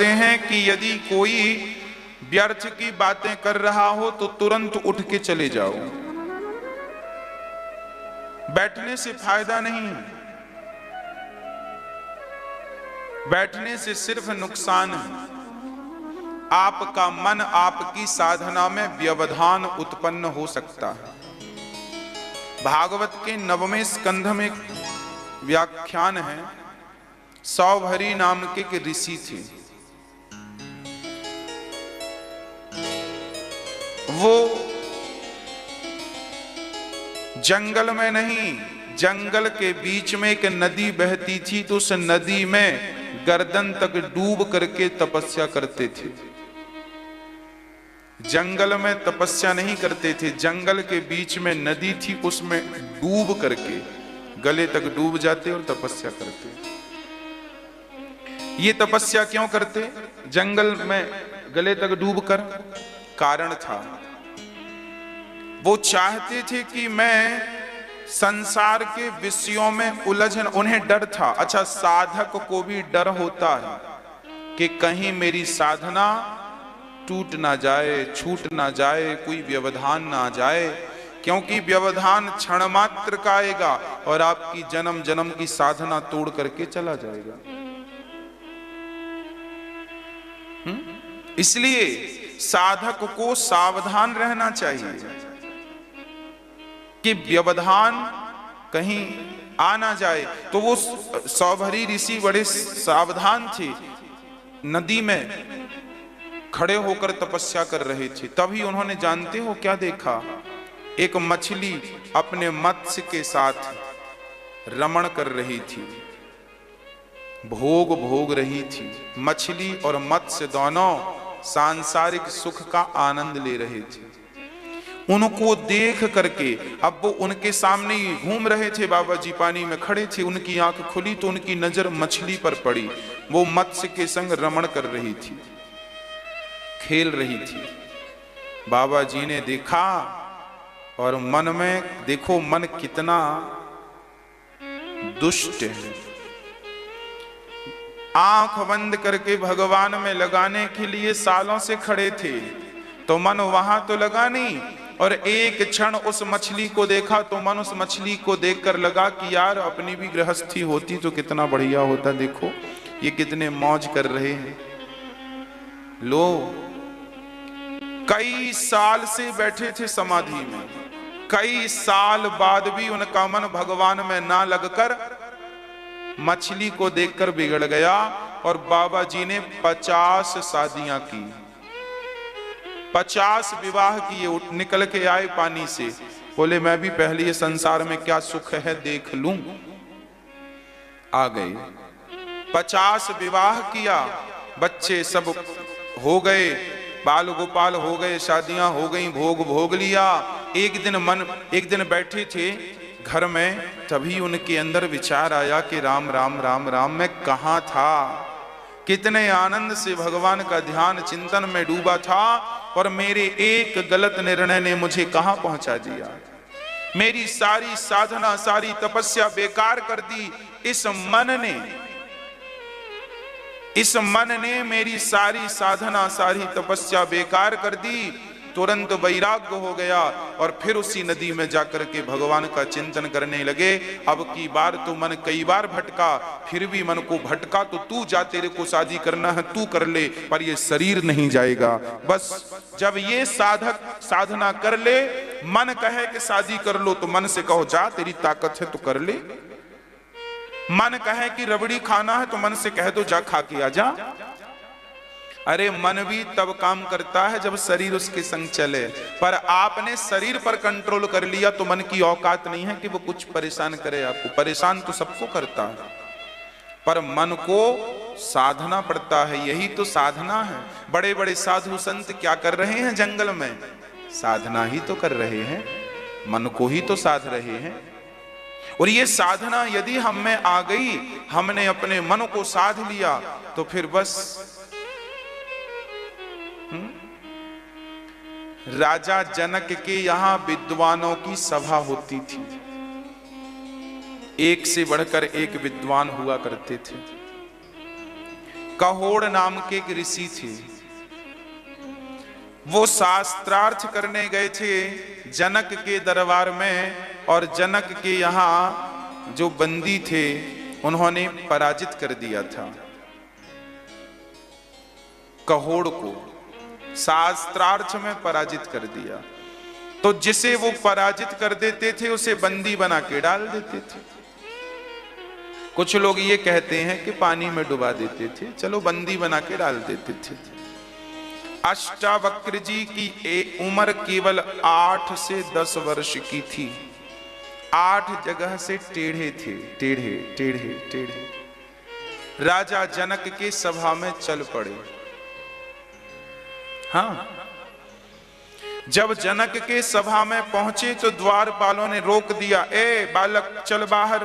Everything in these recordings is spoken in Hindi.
करते हैं कि यदि कोई व्यर्थ की बातें कर रहा हो तो तुरंत उठ के चले जाओ, बैठने से फायदा नहीं, बैठने से सिर्फ नुकसान है। आपका मन आपकी साधना में व्यवधान उत्पन्न हो सकता है। भागवत के 9वें स्कंध में एक व्याख्यान है। सौभरी नाम के एक ऋषि थे। वो जंगल में नहीं, जंगल के बीच में एक नदी बहती थी, तो उस नदी में गर्दन तक डूब करके तपस्या करते थे। जंगल में तपस्या नहीं करते थे, जंगल के बीच में नदी थी, उसमें डूब करके गले तक डूब जाते और तपस्या करते। ये तपस्या क्यों करते? जंगल में गले तक डूब कर? कारण था, वो चाहते थे कि मैं संसार के विषयों में उलझन, उन्हें डर था। अच्छा, साधक को भी डर होता है कि कहीं मेरी साधना टूट ना जाए, छूट ना जाए, कोई व्यवधान ना आ जाए, क्योंकि व्यवधान क्षण मात्र का आएगा और आपकी जन्म जन्म की साधना तोड़ करके चला जाएगा। इसलिए साधक को सावधान रहना चाहिए कि व्यवधान कहीं आ ना जाए। तो वो सौभरी ऋषि बड़े सावधान थे, नदी में खड़े होकर तपस्या कर रहे थे। तभी उन्होंने, जानते हो क्या देखा? एक मछली अपने मत्स्य के साथ रमण कर रही थी, भोग भोग रही थी। मछली और मत्स्य दोनों सांसारिक सुख का आनंद ले रहे थे। उनको देख करके, अब वो उनके सामने ही घूम रहे थे, बाबा जी पानी में खड़े थे, उनकी आंख खुली तो उनकी नजर मछली पर पड़ी। वो मत्स्य के संग रमण कर रही थी, खेल रही थी। बाबा जी ने देखा और मन में, देखो मन कितना दुष्ट है, आंख बंद करके भगवान में लगाने के लिए सालों से खड़े थे, तो मन वहां तो लगा नहीं। और एक क्षण उस मछली को देखा तो मन उस मछली को देखकर लगा कि यार अपनी भी गृहस्थी होती तो कितना बढ़िया होता, देखो ये कितने मौज कर रहे हैं। लो, कई साल से बैठे थे समाधि में, कई साल बाद भी उनका मन भगवान में ना लगकर मछली को देखकर बिगड़ गया। और बाबा जी ने 50 शादियां की, 50 विवाह किए। निकल के आए पानी से, बोले मैं भी पहले ये संसार में क्या सुख है देख लूं। आ गए, 50 विवाह किया, बच्चे सब हो गए, बाल गोपाल हो गए, शादियां हो गई, भोग भोग लिया। एक दिन बैठे थे घर में, तभी उनके अंदर विचार आया कि राम राम राम राम, मैं कहां था, कितने आनंद से भगवान का ध्यान चिंतन में डूबा था, और मेरे एक गलत निर्णय ने मुझे कहां पहुंचा दिया। मेरी सारी साधना, सारी तपस्या बेकार कर दी। इस मन ने मेरी सारी साधना, सारी तपस्या बेकार कर दी। तुरंत वैराग्य हो गया और फिर उसी नदी में जाकर के भगवान का चिंतन करने लगे। अब की बार तो मन कई बार भटका, फिर भी मन को भटका तो तू जा, तेरे को शादी करना है तू कर ले, पर ये शरीर नहीं जाएगा। बस जब ये साधक साधना कर ले, मन कहे कि शादी कर लो तो मन से कहो जा तेरी ताकत है तो कर ले। मन कहे कि रबड़ी खाना है तो मन से कह दो जा खा के आ जा। अरे मन भी तब काम करता है जब शरीर उसके संग चले, पर आपने शरीर पर कंट्रोल कर लिया तो मन की औकात नहीं है कि वो कुछ परेशान करे आपको। परेशान तो सबको करता है, पर मन को साधना पड़ता है, यही तो साधना है। बड़े बड़े साधु संत क्या कर रहे हैं जंगल में? साधना ही तो कर रहे हैं, मन को ही तो साध रहे हैं। और ये साधना यदि हम में आ गई, हमने अपने मन को साध लिया, तो फिर बस राजा जनक के यहां विद्वानों की सभा होती थी, एक से बढ़कर एक विद्वान हुआ करते थे। कहोड़ नाम के एक ऋषि थे। वो शास्त्रार्थ करने गए थे जनक के दरबार में, और जनक के यहां जो बंदी थे उन्होंने पराजित कर दिया था कहोड़ को, शास्त्रार्थ में पराजित कर दिया। तो जिसे वो पराजित कर देते थे उसे बंदी बना के डाल देते थे। कुछ लोग ये कहते हैं कि पानी में डुबा देते थे, चलो बंदी बना के डाल देते थे। अष्टावक्र जी की उम्र केवल 8 से 10 वर्ष की थी। 8 जगह से टेढ़े थे, टेढ़े टेढ़े टेढ़े। राजा जनक के सभा में चल पड़े। हाँ, जब जनक के सभा में पहुंचे तो द्वारपालों ने रोक दिया, ए बालक चल बाहर,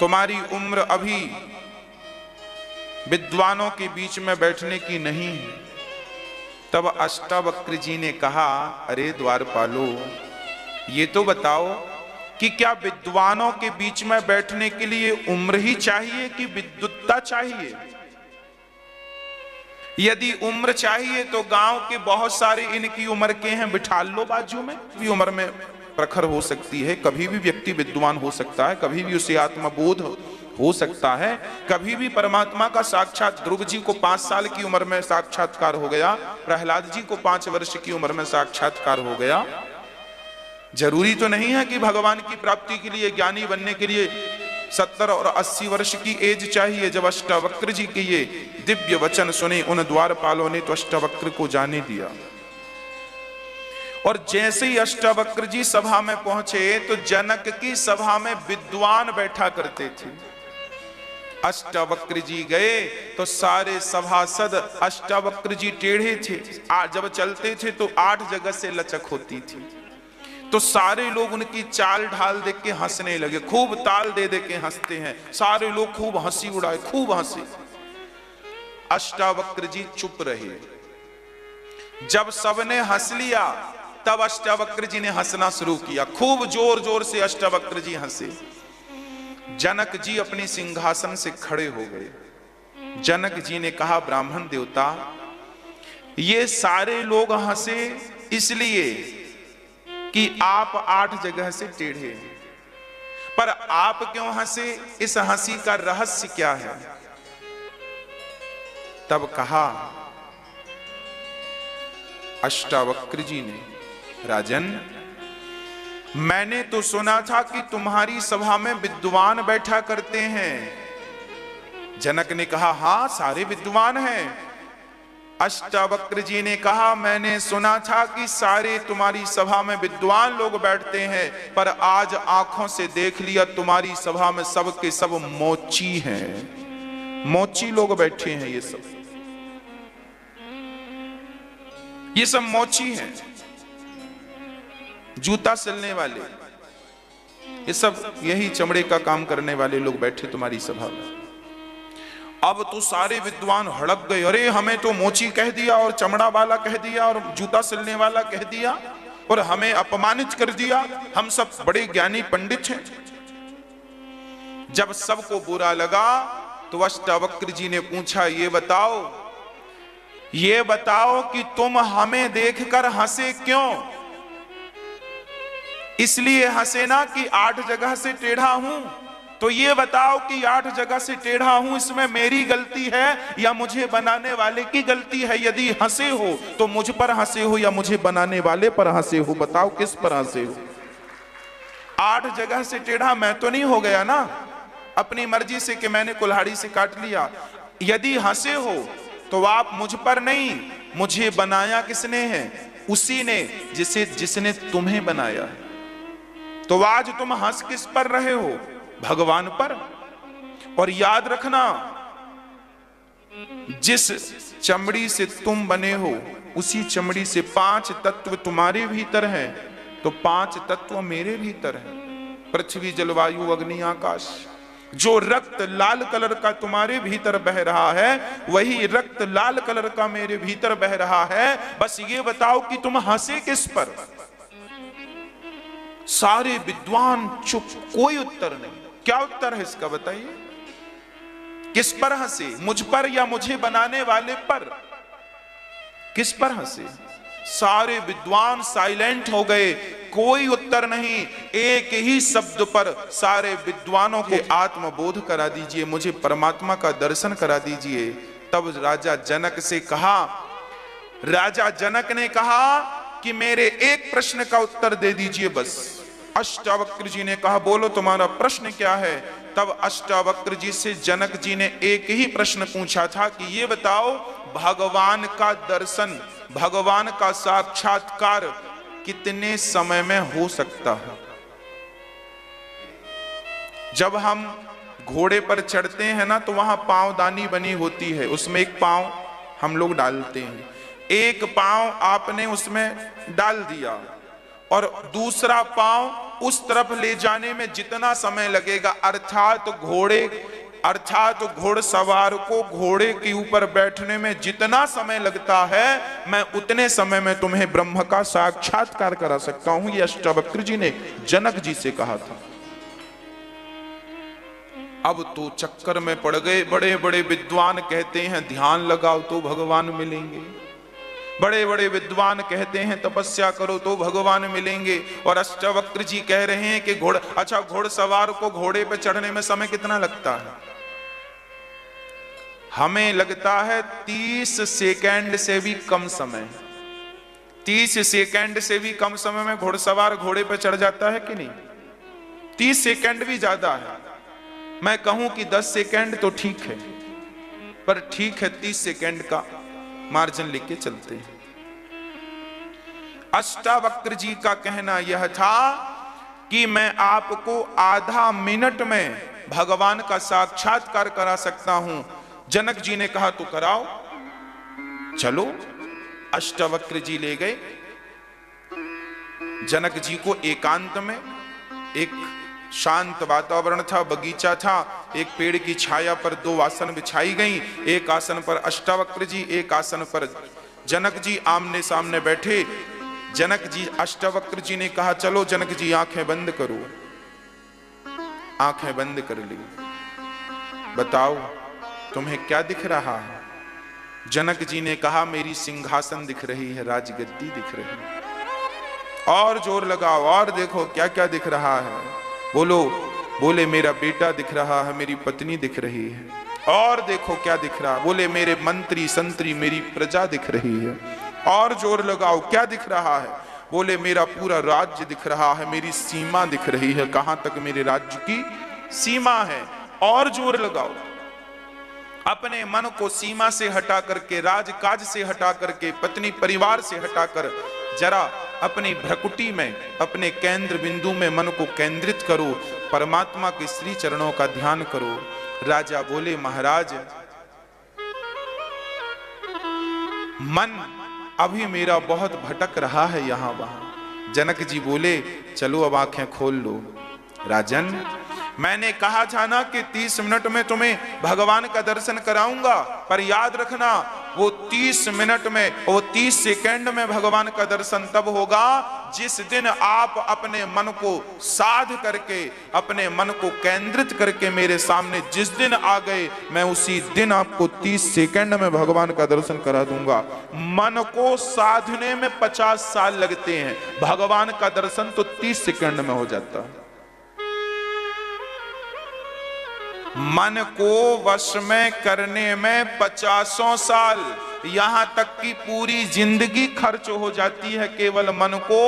तुम्हारी उम्र अभी विद्वानों के बीच में बैठने की नहीं है। तब अष्टावक्र जी ने कहा, अरे द्वारपालो, ये तो बताओ कि क्या विद्वानों के बीच में बैठने के लिए उम्र ही चाहिए कि विद्वत्ता चाहिए? यदि उम्र चाहिए तो गांव के बहुत सारे इनकी उम्र के हैं, बिठा लो बाजू में। भी उम्र में प्रखर हो सकती है, कभी भी व्यक्ति विद्वान हो सकता है, कभी भी उसे आत्मबोध हो सकता है, कभी भी परमात्मा का साक्षात। ध्रुव जी को 5 साल की उम्र में साक्षात्कार हो गया, प्रहलाद जी को 5 वर्ष की उम्र में साक्षात्कार हो गया। जरूरी तो नहीं है कि भगवान की प्राप्ति के लिए, ज्ञानी बनने के लिए 70 और 80 वर्ष की एज चाहिए। जब अष्टावक्र जी के ये दिव्य वचन सुने उन द्वारपालों ने तो अष्टावक्र को जाने दिया। और जैसे ही अष्टावक्र जी सभा में पहुंचे तो जनक की सभा में विद्वान बैठा करते थे। अष्टावक्र जी गए तो सारे सभासद, अष्टावक्र जी टेढ़े थे, जब चलते थे तो 8 जगह से लचक होती थी, तो सारे लोग उनकी चाल ढाल देख के हंसने लगे। खूब ताल दे दे के हंसते हैं सारे लोग, खूब हंसी उड़ाए, खूब हंसे। अष्टावक्र जी चुप रहे। जब सबने हंस लिया तब अष्टावक्र जी ने हंसना शुरू किया। खूब जोर जोर से अष्टावक्र जी हंसे। जनक जी अपनी सिंहासन से खड़े हो गए। जनक जी ने कहा, ब्राह्मण देवता, ये सारे लोग हंसे इसलिए कि आप 8 जगह से टेढ़े हैं, पर आप क्यों हंसे? इस हंसी का रहस्य क्या है? तब कहा अष्टावक्र जी ने, राजन, मैंने तो सुना था कि तुम्हारी सभा में विद्वान बैठा करते हैं। जनक ने कहा, हां, सारे विद्वान हैं। अष्टावक्र जी ने कहा, मैंने सुना था कि सारे तुम्हारी सभा में विद्वान लोग बैठते हैं, पर आज आंखों से देख लिया तुम्हारी सभा में सब के सब मोची हैं। मोची लोग बैठे हैं। ये सब मोची हैं, जूता सिलने वाले, ये सब यही चमड़े का काम करने वाले लोग बैठे तुम्हारी सभा में। अब तो सारे विद्वान हड़क गए, अरे हमें तो मोची कह दिया और चमड़ा वाला कह दिया और जूता सिलने वाला कह दिया और हमें अपमानित कर दिया, हम सब बड़े ज्ञानी पंडित हैं। जब सबको बुरा लगा तो अष्टावक्र जी ने पूछा, ये बताओ कि तुम हमें देखकर हंसे क्यों? इसलिए हंसे ना कि 8 जगह से टेढ़ा हूं, तो ये बताओ कि 8 जगह से टेढ़ा हूं, इसमें मेरी गलती है या मुझे बनाने वाले की गलती है? यदि हंसे हो तो मुझ पर हंसे हो या मुझे बनाने वाले पर हंसे हो? बताओ किस पर हंसे हो? 8 जगह से टेढ़ा मैं तो नहीं हो गया ना अपनी मर्जी से कि मैंने कुल्हाड़ी से काट लिया। यदि हंसे हो तो आप मुझ पर नहीं, मुझे बनाया किसने है? उसी ने जिसने तुम्हें बनाया। तो आज तुम हंस किस पर रहे हो? भगवान पर। और याद रखना, जिस चमड़ी से तुम बने हो उसी चमड़ी से 5 तत्व तुम्हारे भीतर हैं, तो 5 तत्व मेरे भीतर हैं, पृथ्वी, जलवायु, अग्नि, आकाश। जो रक्त लाल कलर का तुम्हारे भीतर बह रहा है वही रक्त लाल कलर का मेरे भीतर बह रहा है। बस ये बताओ कि तुम हंसे किस पर? सारे विद्वान चुप, कोई उत्तर नहीं। क्या उत्तर है इसका बताइए? किस पर हंसे, मुझ पर या मुझे बनाने वाले पर? किस पर हंसे? सारे विद्वान साइलेंट हो गए, कोई उत्तर नहीं। एक ही शब्द पर सारे विद्वानों को आत्मबोध करा दीजिए, मुझे परमात्मा का दर्शन करा दीजिए। तब राजा जनक से कहा, राजा जनक ने कहा कि मेरे एक प्रश्न का उत्तर दे दीजिए बस। अष्टावक्र जी ने कहा, बोलो तुम्हारा प्रश्न क्या है? तब अष्टावक्र जी से जनक जी ने एक ही प्रश्न पूछा था कि ये बताओ, भगवान का दर्शन, भगवान का साक्षात्कार कितने समय में हो सकता है? जब हम घोड़े पर चढ़ते हैं ना, तो वहां पांवदानी बनी होती है, उसमें एक पांव हम लोग डालते हैं। एक पांव आपने उसमें डाल दिया और दूसरा पांव उस तरफ ले जाने में जितना समय लगेगा, अर्थात घोड़सवार को घोड़े के ऊपर बैठने में जितना समय लगता है, मैं उतने समय में तुम्हें ब्रह्म का साक्षात्कार करा सकता हूं। ये अष्टावक्र जी ने जनक जी से कहा था। अब तो चक्कर में पड़ गए। बड़े बड़े विद्वान कहते हैं ध्यान लगाओ तो भगवान मिलेंगे, बड़े बड़े विद्वान कहते हैं तपस्या करो तो भगवान मिलेंगे, और अष्टावक्र जी कह रहे हैं कि घोड़सवार को घोड़े पे चढ़ने में समय कितना लगता है? हमें लगता है 30 सेकंड से भी कम समय। 30 सेकंड से भी कम समय में घोड़सवार घोड़े पे चढ़ जाता है कि नहीं? 30 सेकंड भी ज्यादा है। मैं कहूं कि 10 सेकंड तो ठीक है, पर ठीक है 30 सेकंड का मार्जिन लेके चलते हैं। अष्टावक्र जी का कहना यह था कि मैं आपको आधा मिनट में भगवान का साक्षात्कार करा सकता हूं। जनक जी ने कहा तो कराओ, चलो। अष्टावक्र जी ले गए जनक जी को एकांत में। एक शांत वातावरण था, बगीचा था, एक पेड़ की छाया पर 2 आसन बिछाई गई। एक आसन पर अष्टावक्र जी, एक आसन पर जनक जी आमने सामने बैठे। जनक जी, अष्टावक्र जी ने कहा चलो जनक जी आंखें बंद करो। आंखें बंद कर ली। बताओ तुम्हें क्या दिख रहा है? जनक जी ने कहा मेरी सिंहासन दिख रही है, राजगद्दी दिख रही है। और जोर लगाओ और देखो क्या क्या दिख रहा है। बोले मेरा बेटा दिख रहा है, मेरी पत्नी दिख रही है। और देखो क्या दिख रहा है। बोले मेरे मंत्री संतरी, मेरी प्रजा दिख रही है। और जोर लगाओ क्या दिख रहा है। बोले मेरा पूरा राज्य दिख रहा है, मेरी सीमा दिख रही है, कहां तक मेरे राज्य की सीमा है। और जोर लगाओ। अपने मन को सीमा से हटा करके, राजकाज से हटा करके, पत्नी परिवार से हटाकर जरा अपनी भ्रकुटी में, अपने केंद्र बिंदु में मन को केंद्रित करो, परमात्मा के श्री चरणों का ध्यान करो। राजा बोले महाराज मन अभी मेरा बहुत भटक रहा है यहां वहां। जनक जी बोले चलो अब आंखें खोल लो। राजन मैंने कहा था ना कि 30 मिनट में तुम्हें भगवान का दर्शन कराऊंगा, पर याद रखना वो 30 मिनट में, वो 30 सेकंड में भगवान का दर्शन तब होगा जिस दिन आप अपने मन को साध करके, अपने मन को केंद्रित करके मेरे सामने जिस दिन आ गए, मैं उसी दिन आपको 30 सेकंड में भगवान का दर्शन करा दूंगा। मन को साधने में 50 साल लगते हैं, भगवान का दर्शन तो 30 सेकंड में हो जाता है। मन को वश में करने में 50 साल, यहां तक कि पूरी जिंदगी खर्च हो जाती है केवल मन को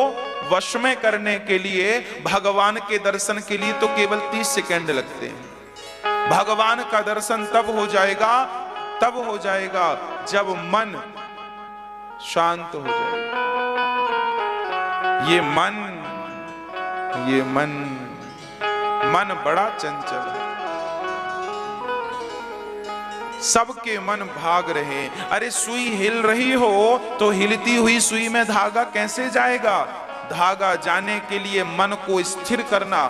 वश में करने के लिए। भगवान के दर्शन के लिए तो केवल 30 सेकंड लगते हैं। भगवान का दर्शन तब हो जाएगा जब मन शांत हो जाएगा। ये मन बड़ा चंचल है। सबके मन भाग रहे। अरे सुई हिल रही हो तो हिलती हुई सुई में धागा कैसे जाएगा? धागा जाने के लिए मन को स्थिर करना,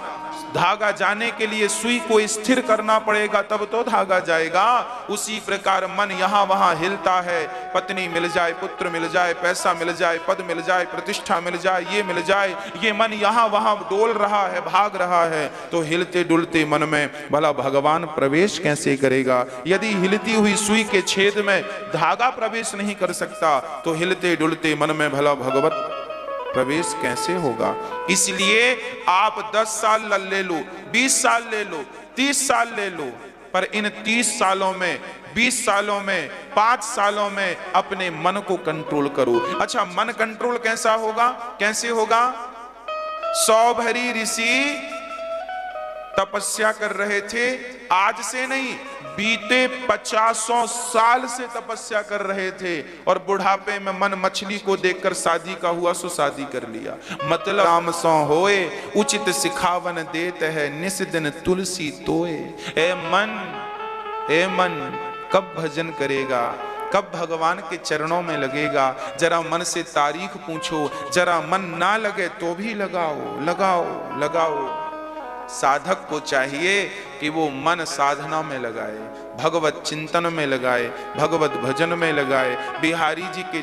धागा जाने के लिए सुई को स्थिर करना पड़ेगा, तब तो धागा जाएगा। उसी प्रकार मन यहाँ वहां हिलता है, पत्नी मिल जाए, पुत्र मिल जाए, पैसा मिल जाए, पद मिल जाए, प्रतिष्ठा मिल जाए, ये मिल जाए, ये मन यहाँ वहां डोल रहा है, भाग रहा है, तो हिलते डुलते मन में भला भगवान प्रवेश कैसे करेगा? यदि हिलती हुई सुई के छेद में धागा प्रवेश नहीं कर सकता, तो हिलते डुलते मन में भला भगवत प्रवेश कैसे होगा? इसलिए आप 10 साल ले लो, 20 साल ले लो, 30 साल ले लो, पर इन 30 सालों में, 20 सालों में, 5 सालों में अपने मन को कंट्रोल करो। अच्छा, मन कंट्रोल कैसा होगा? कैसे होगा? सौभरी ऋषि तपस्या कर रहे थे, आज से नहीं, बीते 50 साल से तपस्या कर रहे थे, और बुढ़ापे में मन मछली को देखकर शादी का हुआ सो शादी कर लिया। मतलब राम सो होए उचित सिखावन देते है, निस दिन तुलसी तोए। ए मन कब भजन करेगा? कब भगवान के चरणों में लगेगा? जरा मन से तारीख पूछो, जरा मन ना लगे तो भी लगाओ, लगाओ, लगाओ। साधक को चाहिए कि वो मन साधना में लगाए, भगवत चिंतन में लगाए, भगवत भजन में लगाए। बिहारी जी के